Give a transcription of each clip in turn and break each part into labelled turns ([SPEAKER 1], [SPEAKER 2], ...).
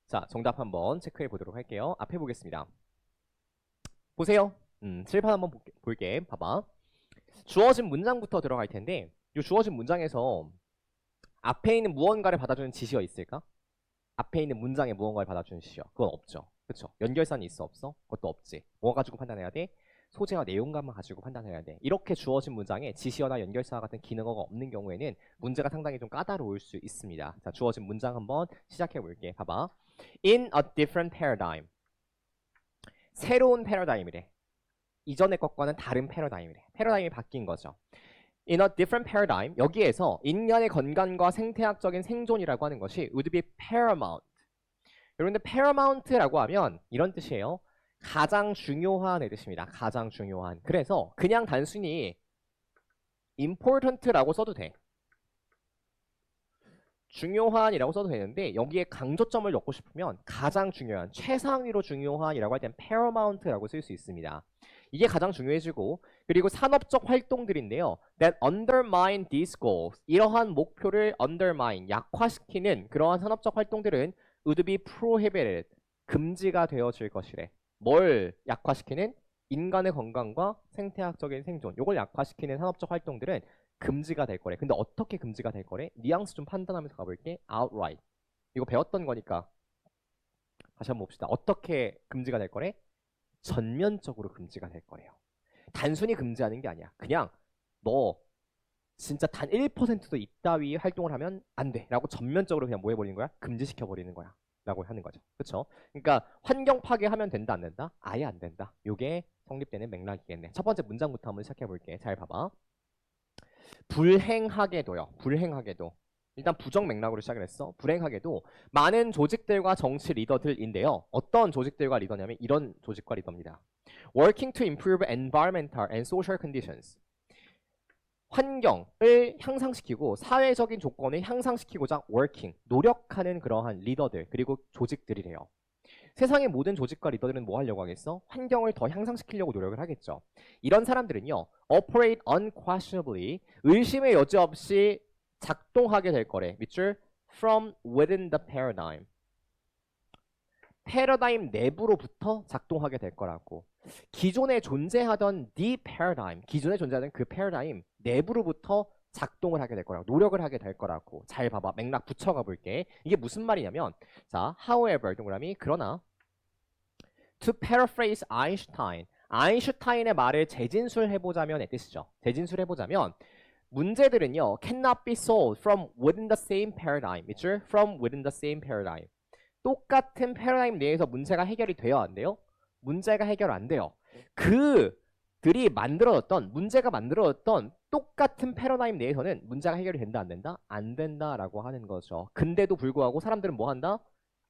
[SPEAKER 1] 자, 정답 한번 체크해 보도록 할게요. 앞에 보겠습니다. 보세요. 칠판 한번 볼게. 봐봐. 주어진 문장부터 들어갈 텐데 이 주어진 문장에서 앞에 있는 무언가를 받아주는 지시어 있을까? 앞에 있는 문장에 무언가를 받아주는 지시어. 그건 없죠. 그쵸? 연결선이 있어 없어? 그것도 없지. 뭐 가지고 판단해야 돼? 소재와 내용감만 가지고 판단해야 돼. 이렇게 주어진 문장에 지시어나 연결사와 같은 기능어가 없는 경우에는 문제가 상당히 좀 까다로울 수 있습니다. 자, 주어진 문장 한번 시작해 볼게. 봐봐. In a different paradigm. 새로운 패러다임이래. 이전의 것과는 다른 패러다임이래. 패러다임이 바뀐 거죠. In a different paradigm. 여기에서 인간의 건강과 생태학적인 생존이라고 하는 것이 would be paramount. 여러분들 paramount라고 하면 이런 뜻이에요. 가장 중요한의 뜻입니다. 가장 중요한. 그래서 그냥 단순히 important라고 써도 돼. 중요한이라고 써도 되는데 여기에 강조점을 넣고 싶으면 가장 중요한, 최상위로 중요한이라고 할 땐 paramount라고 쓸 수 있습니다. 이게 가장 중요해지고, 그리고 산업적 활동들인데요. that undermine these goals. 이러한 목표를 undermine, 약화시키는 그러한 산업적 활동들은 would be prohibited. 금지가 되어질 것이래. 뭘 약화시키는? 인간의 건강과 생태학적인 생존. 요걸 약화시키는 산업적 활동들은 금지가 될 거래. 근데 어떻게 금지가 될 거래? 뉘앙스 좀 판단하면서 가볼게. outright. 이거 배웠던 거니까 다시 한번 봅시다. 어떻게 금지가 될 거래? 전면적으로 금지가 될 거래요. 단순히 금지하는 게 아니야. 그냥 너 진짜 단 1%도 이따위 활동을 하면 안 돼. 라고 전면적으로 그냥 뭐 해버리는 거야? 금지시켜버리는 거야. 라고 하는 거죠. 그쵸? 그러니까 환경 파괴하면 된다, 안 된다? 아예 안 된다. 요게 성립되는 맥락이겠네. 첫 번째 문장부터 한번 시작해 볼게. 잘 봐봐. 불행하게도요. 불행하게도. 일단 부정 맥락으로 시작을 했어. 불행하게도 많은 조직들과 정치 리더들인데요. 어떤 조직들과 리더냐면 이런 조직과 리더입니다. Working to improve environmental and social conditions. 환경을 향상시키고 사회적인 조건을 향상시키고자 working, 노력하는 그러한 리더들 그리고 조직들이래요. 세상의 모든 조직과 리더들은 뭐 하려고 하겠어? 환경을 더 향상시키려고 노력을 하겠죠. 이런 사람들은요. operate unquestionably, 의심의 여지 없이 작동하게 될 거래. 밑줄 from within the paradigm. 패러다임 내부로부터 작동하게 될 거라고. 기존에 존재하던 the paradigm, 기존에 존재하던 그 패러다임 내부로부터 작동을 하게 될 거라고, 노력을 하게 될 거라고. 잘 봐봐. 맥락 붙여가 볼게. 이게 무슨 말이냐면, 자, however, 동그라미, 그러나, to paraphrase Einstein, 아인슈타인의 말을 재진술해보자면의 뜻이죠. 재진술해보자면, 문제들은요, cannot be solved from within the same paradigm. 밑줄, from within the same paradigm. 똑같은 패러다임 내에서 문제가 해결이 돼야 안 돼요? 문제가 해결 안 돼요. 그들이 만들어졌던, 문제가 만들어졌던 똑같은 패러다임 내에서는 문제가 해결이 된다, 안 된다? 안 된다라고 하는 거죠. 근데도 불구하고 사람들은 뭐 한다?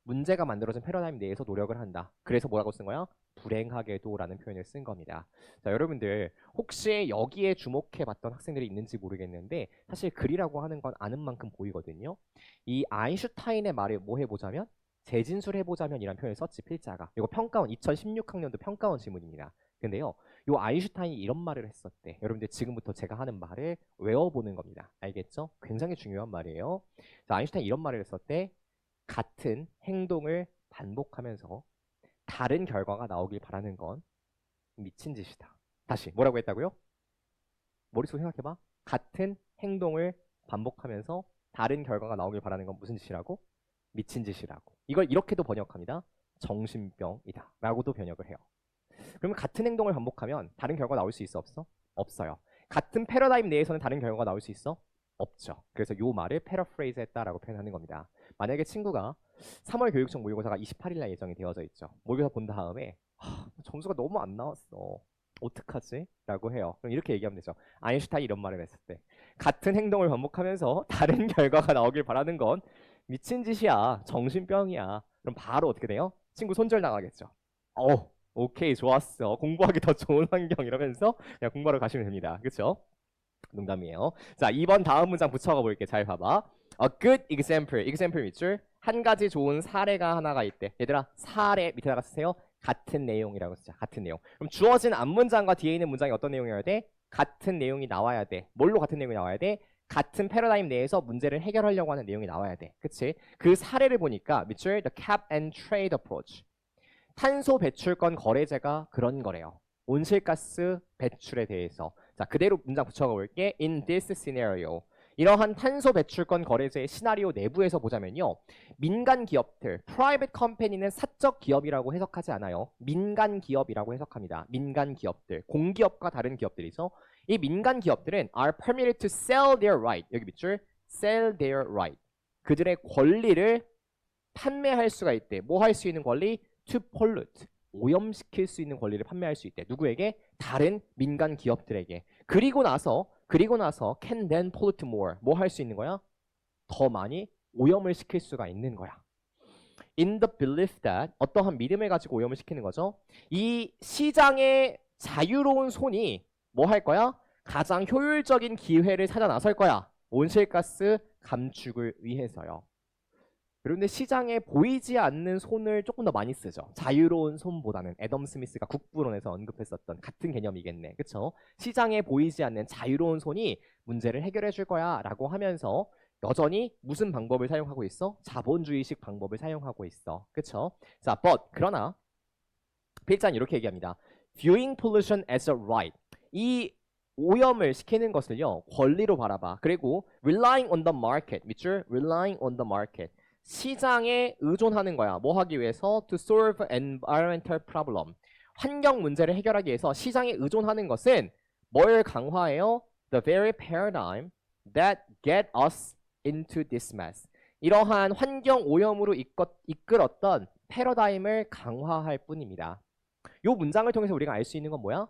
[SPEAKER 1] 문제가 만들어진 패러다임 내에서 노력을 한다. 그래서 뭐라고 쓴 거야? 불행하게도라는 표현을 쓴 겁니다. 자, 여러분들 혹시 여기에 주목해 봤던 학생들이 있는지 모르겠는데 사실 글이라고 하는 건 아는 만큼 보이거든요. 이 아인슈타인의 말을 뭐 해보자면? 재진술해보자면 이란 표현을 썼지, 필자가. 이거 평가원 2016학년도 평가원 지문입니다. 근데요, 요 아인슈타인이 이런 말을 했었대. 여러분들 지금부터 제가 하는 말을 외워보는 겁니다. 알겠죠? 굉장히 중요한 말이에요. 자, 아인슈타인이 이런 말을 했었대. 같은 행동을 반복하면서 다른 결과가 나오길 바라는 건 미친 짓이다. 다시 뭐라고 했다고요? 머릿속에 생각해봐. 같은 행동을 반복하면서 다른 결과가 나오길 바라는 건 무슨 짓이라고? 미친 짓이라고. 이걸 이렇게도 번역합니다. 정신병이다 라고도 번역을 해요. 그러면 같은 행동을 반복하면 다른 결과가 나올 수 있어 없어? 없어요. 같은 패러다임 내에서는 다른 결과가 나올 수 있어? 없죠. 그래서 이 말을 패러프레이즈 했다라고 표현하는 겁니다. 만약에 친구가 3월 교육청 모의고사가 28일 날 예정이 되어져 있죠. 모의고사 본 다음에 점수가 너무 안 나왔어. 어떡하지? 라고 해요. 그럼 이렇게 얘기하면 되죠. 아인슈타인이 이런 말을 했을 때 같은 행동을 반복하면서 다른 결과가 나오길 바라는 건 미친 짓이야. 정신병이야. 그럼 바로 어떻게 돼요? 친구 손절 나가겠죠. 오케이, 좋았어. 공부하기 더 좋은 환경 이러면서 그냥 공부하러 가시면 됩니다. 그쵸? 농담이에요. 자, 2번 다음 문장 붙여가 볼게. 잘 봐봐. A good example. example 밑줄. 한 가지 좋은 사례가 하나가 있대. 얘들아, 사례 밑에다가 쓰세요. 같은 내용이라고 쓰자. 같은 내용. 그럼 주어진 앞문장과 뒤에 있는 문장이 어떤 내용이어야 돼? 같은 내용이 나와야 돼. 뭘로 같은 내용이 나와야 돼? 같은 패러다임 내에서 문제를 해결하려고 하는 내용이 나와야 돼. 그치? 그 사례를 보니까 밑줄 the cap and trade approach. 탄소 배출권 거래제가 그런 거래요. 온실가스 배출에 대해서. 자, 그대로 문장 붙여가 볼게. In this scenario. 이러한 탄소 배출권 거래제의 시나리오 내부에서 보자면요. 민간 기업들, private company는 사적 기업이라고 해석하지 않아요. 민간 기업이라고 해석합니다. 민간 기업들, 공기업과 다른 기업들이죠. 이 민간 기업들은 are permitted to sell their right. 여기 밑줄 sell their right. 그들의 권리를 판매할 수가 있대. 뭐 할 수 있는 권리? to pollute. 오염시킬 수 있는 권리를 판매할 수 있대. 누구에게? 다른 민간 기업들에게. 그리고 나서 can then pollute more. 뭐 할 수 있는 거야? 더 많이 오염을 시킬 수가 있는 거야. In the belief that 어떠한 믿음을 가지고 오염을 시키는 거죠. 이 시장의 자유로운 손이 뭐 할 거야? 가장 효율적인 기회를 찾아 나설 거야. 온실가스 감축을 위해서요. 그런데 시장에 보이지 않는 손을 조금 더 많이 쓰죠. 자유로운 손보다는 애덤 스미스가 국부론에서 언급했었던 같은 개념이겠네. 그쵸? 시장에 보이지 않는 자유로운 손이 문제를 해결해 줄 거야 라고 하면서 여전히 무슨 방법을 사용하고 있어? 자본주의식 방법을 사용하고 있어. 그쵸? 자, 그러나 필자는 이렇게 얘기합니다. Viewing pollution as a right. 이 오염을 시키는 것을요. 권리로 바라봐. 그리고 relying on the market. 밑줄 relying on the market. 시장에 의존하는 거야. 뭐 하기 위해서? To solve environmental problem. 환경 문제를 해결하기 위해서 시장에 의존하는 것은 뭘 강화해요? The very paradigm that get us into this mess. 이러한 환경 오염으로 이끌었던 패러다임을 강화할 뿐입니다. 이 문장을 통해서 우리가 알 수 있는 건 뭐야?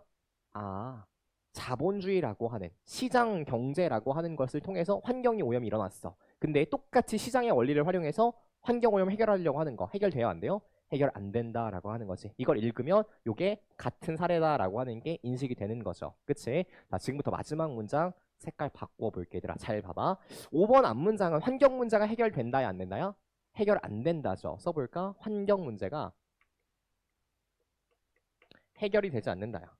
[SPEAKER 1] 자본주의라고 하는 시장 경제라고 하는 것을 통해서 환경이 오염이 일어났어. 근데 똑같이 시장의 원리를 활용해서 환경 오염 해결하려고 하는 거 해결돼야 안 돼요? 해결 안 된다라고 하는 거지. 이걸 읽으면 이게 같은 사례다라고 하는 게 인식이 되는 거죠. 그치? 자, 지금부터 마지막 문장 색깔 바꿔볼게 얘들아. 잘 봐봐. 5번 앞문장은 환경 문제가 해결된다야 안 된다야? 해결 안 된다죠. 써볼까? 환경 문제가 해결이 되지 않는다야.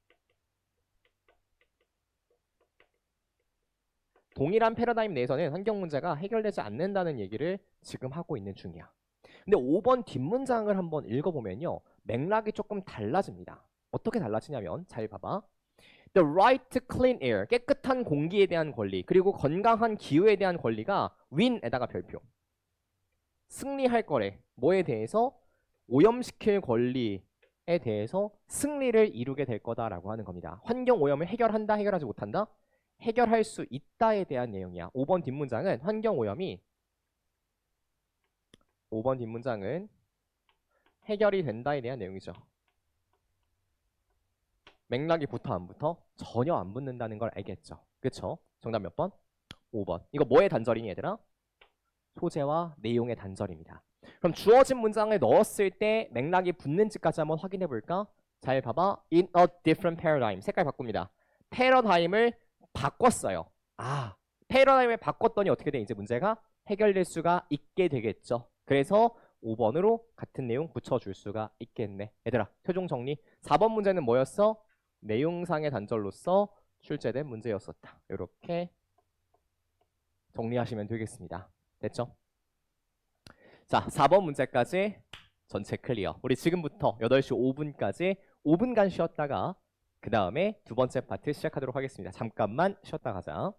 [SPEAKER 1] 동일한 패러다임 내에서는 환경 문제가 해결되지 않는다는 얘기를 지금 하고 있는 중이야. 근데 5번 뒷문장을 한번 읽어보면요. 맥락이 조금 달라집니다. 어떻게 달라지냐면 잘 봐봐. The right to clean air, 깨끗한 공기에 대한 권리, 그리고 건강한 기후에 대한 권리가 win에다가 별표. 승리할 거래. 뭐에 대해서? 오염시킬 권리에 대해서 승리를 이루게 될 거다라고 하는 겁니다. 환경 오염을 해결한다, 해결하지 못한다? 해결할 수 있다에 대한 내용이야. 5번 뒷문장은 해결이 된다에 대한 내용이죠. 맥락이 붙어 안 붙어? 전혀 안 붙는다는 걸 알겠죠. 그쵸? 정답 몇 번? 5번. 이거 뭐의 단절이니 얘들아? 소재와 내용의 단절입니다. 그럼 주어진 문장을 넣었을 때 맥락이 붙는지까지 한번 확인해 볼까? 잘 봐봐. In a different paradigm. 색깔 바꿉니다. 패러다임을 바꿨어요. 패러다임을 바꿨더니 어떻게 돼? 이제 문제가 해결될 수가 있게 되겠죠. 그래서 5번으로 같은 내용 붙여줄 수가 있겠네. 얘들아, 최종 정리. 4번 문제는 뭐였어? 내용상의 단절로서 출제된 문제였었다. 이렇게 정리하시면 되겠습니다. 됐죠? 자, 4번 문제까지 전체 클리어. 우리 지금부터 8시 5분까지 5분간 쉬었다가 그 다음에 두 번째 파트 시작하도록 하겠습니다. 잠깐만 쉬었다 가자.